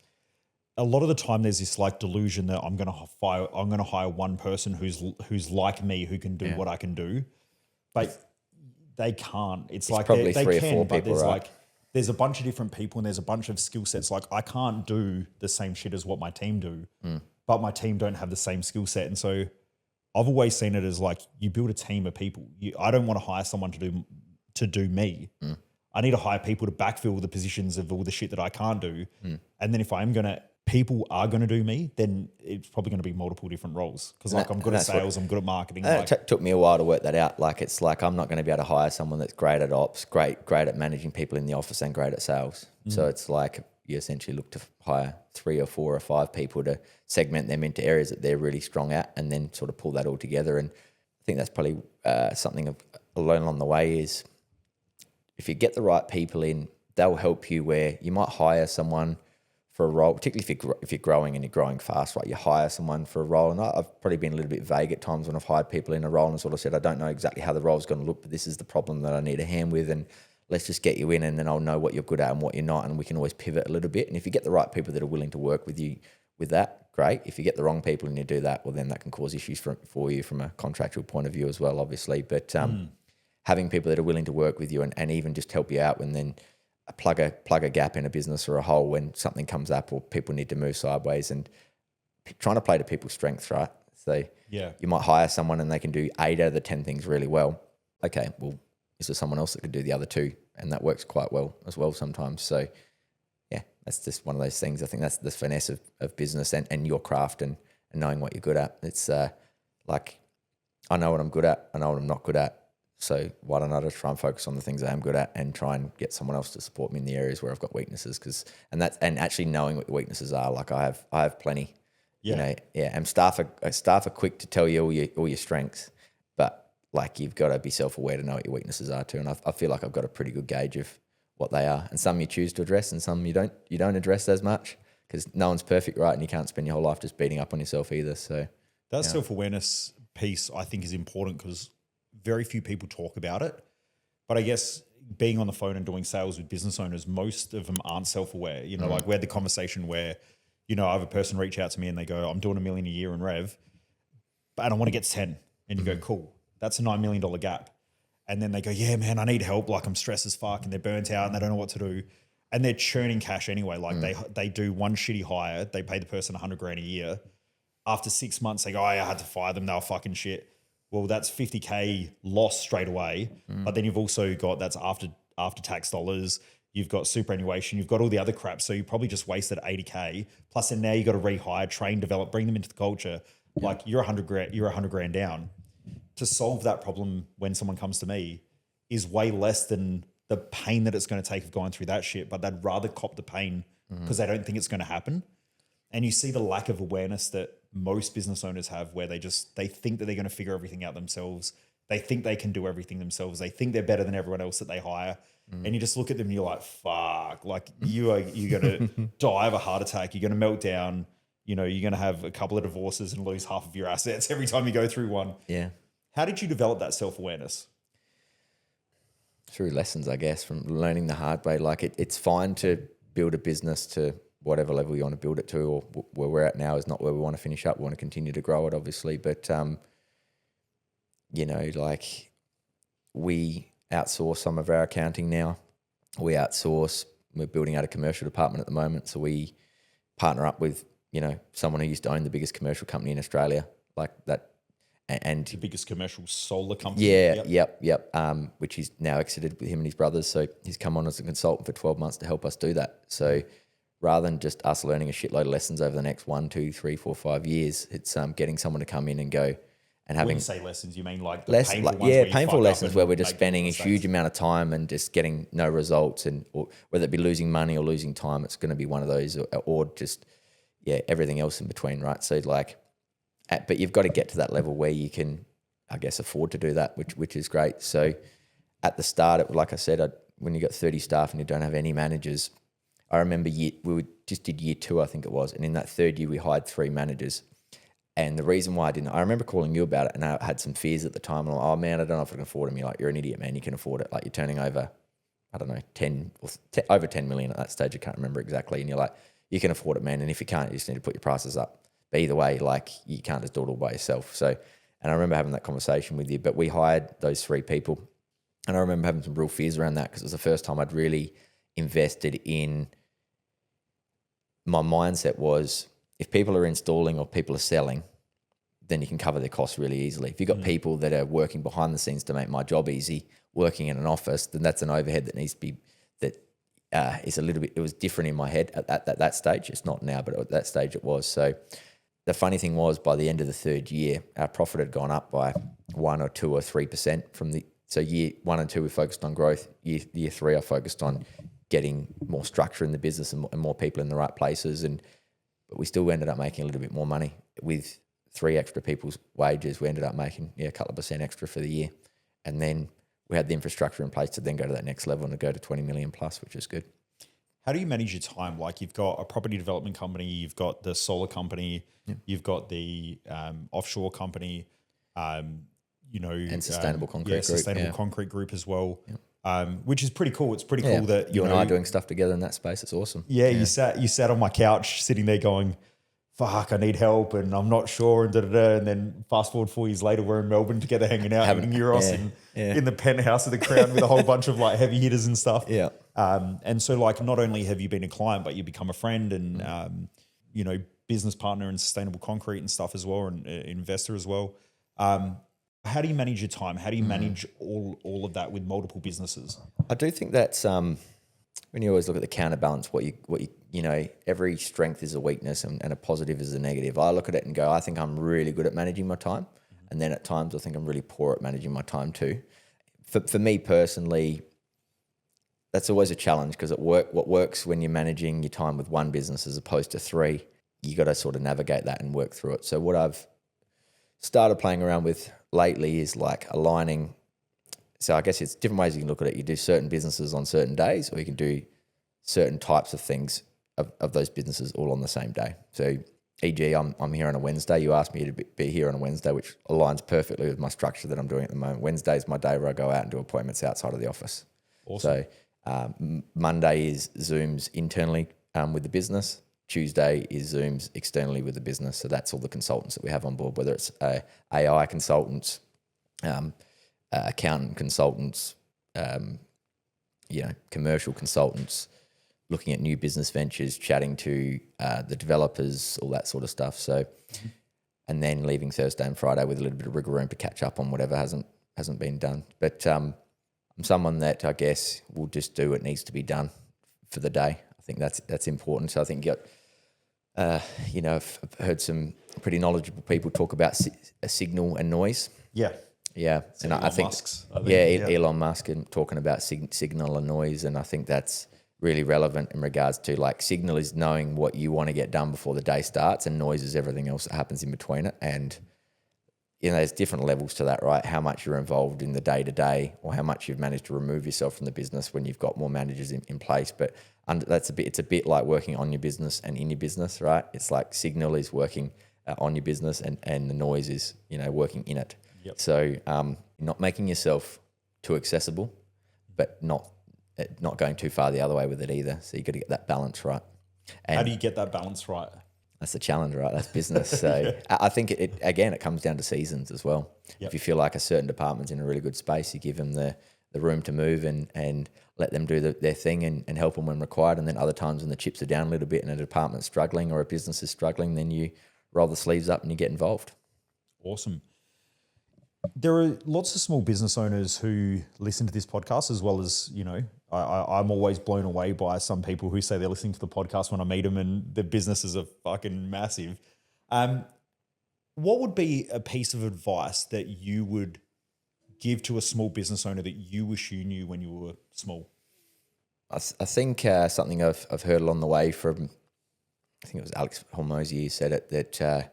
A lot of the time there's this delusion that I'm going to hire one person who's like me, who can do what I can do. But they can't. It's like probably they 3 or can, 4 but people, there's right? There's a bunch of different people and there's a bunch of skill sets. Like I can't do the same shit as what my team do, but my team don't have the same skill set. And so I've always seen it as you build a team of people. I don't want to hire someone to do me. I need to hire people to backfill the positions of all the shit that I can't do. And then if people are going to do me, then it's probably going to be multiple different roles. Because like I'm good at sales, I'm good at marketing. And it took me a while to work that out. Like it's like I'm not going to be able to hire someone that's great at ops, great at managing people in the office, and great at sales. So it's like you essentially look to hire 3 or 4 or 5 people to segment them into areas that they're really strong at, and then sort of pull that all together. And I think that's probably something I've learned along the way is if you get the right people in, they'll help you where you might hire someone for a role, particularly if you're growing and you're growing fast, right? You hire someone for a role, and I've probably been a little bit vague at times when I've hired people in a role and sort of said, I don't know exactly how the role's going to look, but this is the problem that I need a hand with, and let's just get you in, and then I'll know what you're good at and what you're not, and we can always pivot a little bit. And if you get the right people that are willing to work with you with that, great. If you get the wrong people and you do that, well, then that can cause issues for you from a contractual point of view as well, obviously. But having people that are willing to work with you and even just help you out when then plug a gap in a business or a hole when something comes up or people need to move sideways, and trying to play to people's strengths, right? So you might hire someone and they can do 8 out of the 10 things really well. Okay, well, is there someone else that could do the other 2? And that works quite well as well sometimes. So yeah, that's just one of those things. I think that's the finesse of business and your craft and knowing what you're good at. It's like I know what I'm good at, I know what I'm not good at. So why don't I just try and focus on the things I am good at and try and get someone else to support me in the areas where I've got weaknesses? And actually knowing what your weaknesses are. Like I have plenty. And staff are quick to tell you all your strengths, but like you've got to be self-aware to know what your weaknesses are too. And I feel like I've got a pretty good gauge of what they are. And some you choose to address, and some you don't address as much because no one's perfect, right? And you can't spend your whole life just beating up on yourself either. So that self-awareness piece I think is important because very few people talk about it. But I guess being on the phone and doing sales with business owners, most of them aren't self-aware. You know, like we had the conversation where, you know, I have a person reach out to me and they go, I'm doing $1 million a year in rev, and I want to get to 10. And you go, cool, that's a $9 million gap. And then they go, yeah, man, I need help. Like I'm stressed as fuck and they're burnt out and they don't know what to do. And they're churning cash anyway. Like they do one shitty hire. They pay the person $100,000 a year. After 6 months, they go, I had to fire them. They were fucking shit. Well, that's $50K loss straight away. But then you've also got, that's after tax dollars. You've got superannuation. You've got all the other crap. So you probably just wasted $80K. Plus then now you got to rehire, train, develop, bring them into the culture. Like you're $100,000 down. To solve that problem when someone comes to me is way less than the pain that it's going to take of going through that shit. But they'd rather cop the pain because they don't think it's going to happen. And you see the lack of awareness that most business owners have where they think that they're going to figure everything out themselves. They think they can do everything themselves. They think they're better than everyone else that they hire. And you just look at them and you're like, fuck, like you're going to die of a heart attack. You're going to melt down. You know, you're going to have a couple of divorces and lose half of your assets every time you go through one. Yeah. How did you develop that self-awareness? Through lessons, I guess, from learning the hard way. Like it's fine to build a business to whatever level you want to build it to, or where we're at now is not where we want to finish up. We want to continue to grow it, obviously. But, you know, like we outsource some of our accounting now. We're building out a commercial department at the moment. So we partner up with, you know, someone who used to own the biggest commercial company in Australia, like that. And the biggest commercial solar company. Yep. Which he's now exited with him and his brothers. So he's come on as a consultant for 12 months to help us do that. So rather than just us learning a shitload of lessons over the next 1, 2, 3, 4, 5 years, it's getting someone to come in and go and having. When you say lessons, you mean like the painful lessons where we're just spending a huge amount of time and just getting no results, or whether it be losing money or losing time, it's going to be one of those, or just everything else in between, right? So like, but you've got to get to that level where you can, I guess, afford to do that, which is great. So at the start, like I said, when you got 30 staff and you don't have any managers. I remember just did year 2, I think it was. And in that 3rd year, we hired 3 managers. And the reason why I remember calling you about it, and I had some fears at the time. And I'm like, oh man, I don't know if I can afford it. And you're like, you're an idiot, man. You can afford it. Like you're turning over, I don't know, over 10 million at that stage. I can't remember exactly. And you're like, you can afford it, man. And if you can't, you just need to put your prices up. But either way, like you can't just do it all by yourself. So, and I remember having that conversation with you, but we hired those 3 people. And I remember having some real fears around that because it was the first time I'd really invested in. My mindset was if people are installing or people are selling, then you can cover their costs really easily. If you've got people that are working behind the scenes to make my job easy, working in an office, then that's an overhead that needs to be, is a little bit, it was different in my head at that stage. It's not now, but at that stage it was. So the funny thing was, by the end of the third year, our profit had gone up by 1 or 2 or 3% so year 1 and 2 we focused on growth. Year 3 I focused on getting more structure in the business and more people in the right places. But we still ended up making a little bit more money with 3 extra people's wages. We ended up making a couple of percent extra for the year. And then we had the infrastructure in place to then go to that next level and to go to 20 million plus, which is good. How do you manage your time? Like, you've got a property development company, you've got the solar company, you've got the offshore company, and sustainable concrete group. Sustainable concrete group as well, which is pretty cool. It's pretty cool that you and I are doing stuff together in that space. It's awesome. Yeah, you sat on my couch sitting there going, fuck, I need help and I'm not sure, and and then fast forward 4 years later, we're in Melbourne together hanging out, having Euros in the penthouse of the Crown with a whole bunch of like heavy hitters and stuff. Yeah. And so like, not only have you been a client, but you become a friend and, business partner in sustainable concrete and stuff as well, and investor as well. How do you manage your time? How do you manage all of that with multiple businesses? I do think that's, when you always look at the counterbalance, what you every strength is a weakness and a positive is a negative. I look at it and go, I think I'm really good at managing my time. And then at times I think I'm really poor at managing my time too. For me personally, that's always a challenge, because what works when you're managing your time with one business as opposed to 3, you got to sort of navigate that and work through it. So what I've started playing around with lately is like aligning. So I guess it's different ways you can look at it. You do certain businesses on certain days, or you can do certain types of things of those businesses all on the same day. So e.g., I'm here on a Wednesday. You asked me to be here on a Wednesday, which aligns perfectly with my structure that I'm doing at the moment. Wednesday is my day where I go out and do appointments outside of the office. Awesome. So Monday is Zooms internally with the business. Tuesday is Zooms externally with the business. So that's all the consultants that we have on board, whether it's AI consultants, accountant consultants, commercial consultants, looking at new business ventures, chatting to the developers, all that sort of stuff. So, and then leaving Thursday and Friday with a little bit of wriggle room to catch up on whatever hasn't been done. But I'm someone that I guess will just do what needs to be done for the day. I think that's important. So I think I've heard some pretty knowledgeable people talk about signal and noise. Yeah. Yeah. So and I think, Elon Musk and talking about signal and noise. And I think that's really relevant in regards to, like, signal is knowing what you want to get done before the day starts, and noise is everything else that happens in between it. And, there's different levels to that, right? How much you're involved in the day-to-day, or how much you've managed to remove yourself from the business when you've got more managers in place. But it's a bit like working on your business and in your business, right? It's like signal is working on your business, and the noise is, working in it. Yep. So not making yourself too accessible, but not going too far the other way with it either. So you got to get that balance right. And how do you get that balance right? That's the challenge, right? That's business. So I think it comes down to seasons as well. Yep. If you feel like a certain department's in a really good space, you give them the room to move and let them do their thing and help them when required. And then other times when the chips are down a little bit and a department's struggling or a business is struggling, then you roll the sleeves up and you get involved. Awesome. There are lots of small business owners who listen to this podcast, as well as, I'm always blown away by some people who say they're listening to the podcast when I meet them and their businesses are fucking massive. What would be a piece of advice that you would give to a small business owner that you wish you knew when you were small? I think something I've heard along the way from, I think it was Alex Hormozy who said it, that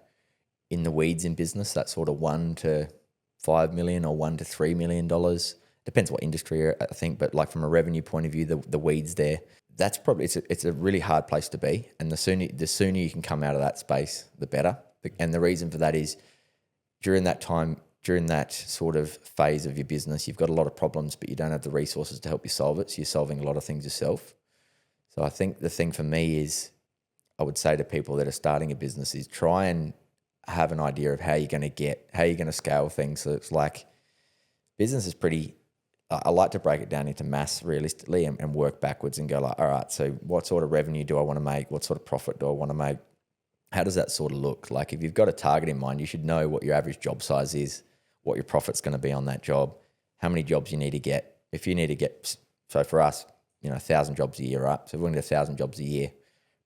in the weeds in business, that sort of $1 to $5 million or $1 to $3 million, depends what industry I think, but like from a revenue point of view, the weeds there, that's probably, it's a really hard place to be. And the sooner you can come out of that space, the better. And the reason for that is during that sort of phase of your business, you've got a lot of problems, but you don't have the resources to help you solve it. So you're solving a lot of things yourself. So I think the thing for me is, I would say to people that are starting a business is try and have an idea of how you're going to scale things. So it's like business is pretty, I like to break it down into mass realistically and work backwards and go like, all right, so what sort of revenue do I want to make? What sort of profit do I want to make? how does that sort of look? Like if you've got a target in mind, you should know what your average job size is, what your profit's going to be on that job, how many jobs you need to get. If you need to get, so for us, 1,000 jobs a year, right? So if we need 1,000 jobs a year,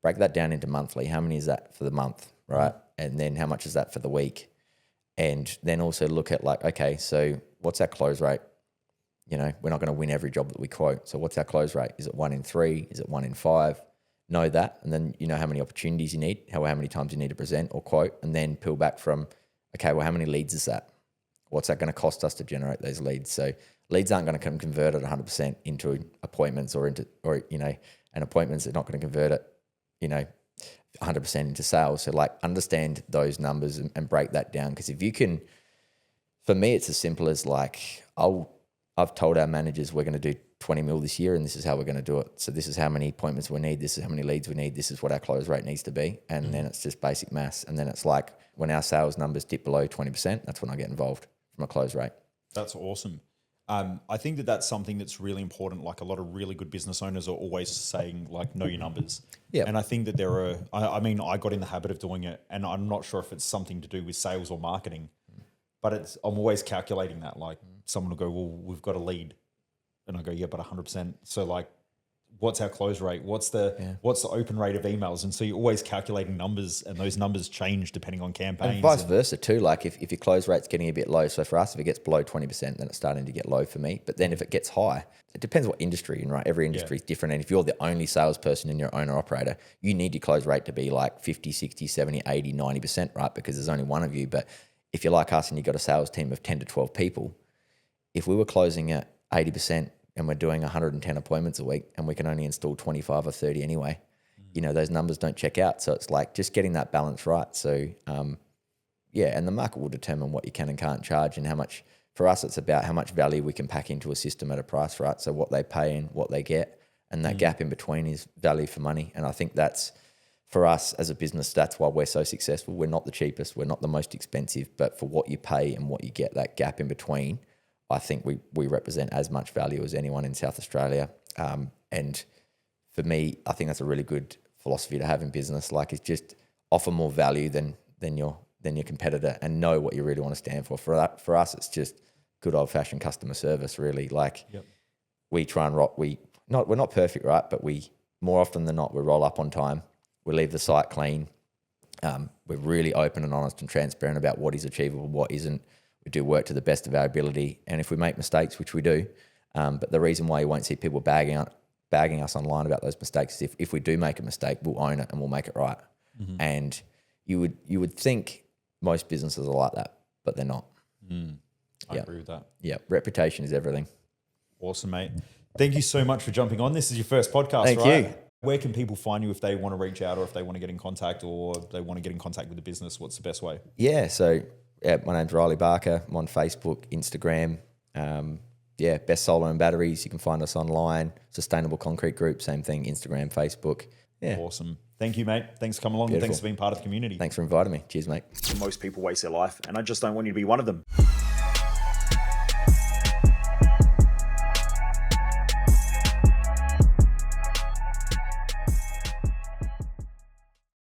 break that down into monthly. How many is that for the month, right? And then how much is that for the week? And then also look at like, okay, so what's our close rate? We're not going to win every job that we quote. So what's our close rate? Is it 1 in 3? Is it 1 in 5? Know that. And then you know how many opportunities you need, how many times you need to present or quote, and then peel back from, okay, well, how many leads is that? What's that going to cost us to generate those leads? So leads aren't going to come converted 100% into appointments and appointments are not going to convert it, 100% into sales. So like understand those numbers and break that down. Because if you can, for me, it's as simple as like, I've told our managers we're going to do 20 mil this year and this is how we're going to do it. So this is how many appointments we need. This is how many leads we need. This is what our close rate needs to be. And then it's just basic maths. And then it's like when our sales numbers dip below 20%, that's when I get involved from a close rate. That's awesome. I think that that's something that's really important. Like a lot of really good business owners are always saying like, know your numbers. Yeah. And I think that I got in the habit of doing it and I'm not sure if it's something to do with sales or marketing, but I'm always calculating that. Like someone will go, well, we've got a lead. And I go, yeah, but 100%. So like, what's our close rate? What's the open rate of emails? And so you're always calculating numbers and those numbers change depending on campaigns. And vice versa too. Like if your close rate's getting a bit low. So for us, if it gets below 20%, then it's starting to get low for me. But then if it gets high, it depends what industry you're in, right? Every industry is different. And if you're the only salesperson and you're owner operator, you need your close rate to be like 50, 60, 70, 80, 90%, right? Because there's only one of you. But if you're like us and you've got a sales team of 10 to 12 people, if we were closing at 80%, and we're doing 110 appointments a week and we can only install 25 or 30 anyway, those numbers don't check out. So it's like just getting that balance right. So, and the market will determine what you can and can't charge and how much. For us, it's about how much value we can pack into a system at a price, right? So what they pay and what they get, and that gap in between is value for money. And I think that's, for us as a business, that's why we're so successful. We're not the cheapest, we're not the most expensive, but for what you pay and what you get, that gap in between, I think we represent as much value as anyone in South Australia. And for me, I think that's a really good philosophy to have in business. Like it's just offer more value than your competitor and know what you really want to stand for. For us, it's just good old fashioned customer service, really. Like we try and we're not perfect, right? But we, more often than not, we roll up on time. We leave the site clean. We're really open and honest and transparent about what is achievable, what isn't. We do work to the best of our ability, and if we make mistakes, which we do, but the reason why you won't see people bagging us online about those mistakes is if we do make a mistake, we'll own it and we'll make it right. And you would think most businesses are like that, but they're not. I agree with that. Yeah, reputation is everything. Awesome, mate. Thank you so much for jumping on. This is your first podcast, Thank right? you. Where can people find you if they want to reach out or if they want to get in contact or they want to get in contact with the business? What's the best way? My name's Riley Barker. I'm on Facebook, Instagram. Best Solar and Batteries. You can find us online. Sustainable Concrete Group, same thing, Instagram, Facebook. Yeah. Awesome. Thank you, mate. Thanks for coming along. And thanks for being part of the community. Thanks for inviting me. Cheers, mate. Most people waste their life, and I just don't want you to be one of them.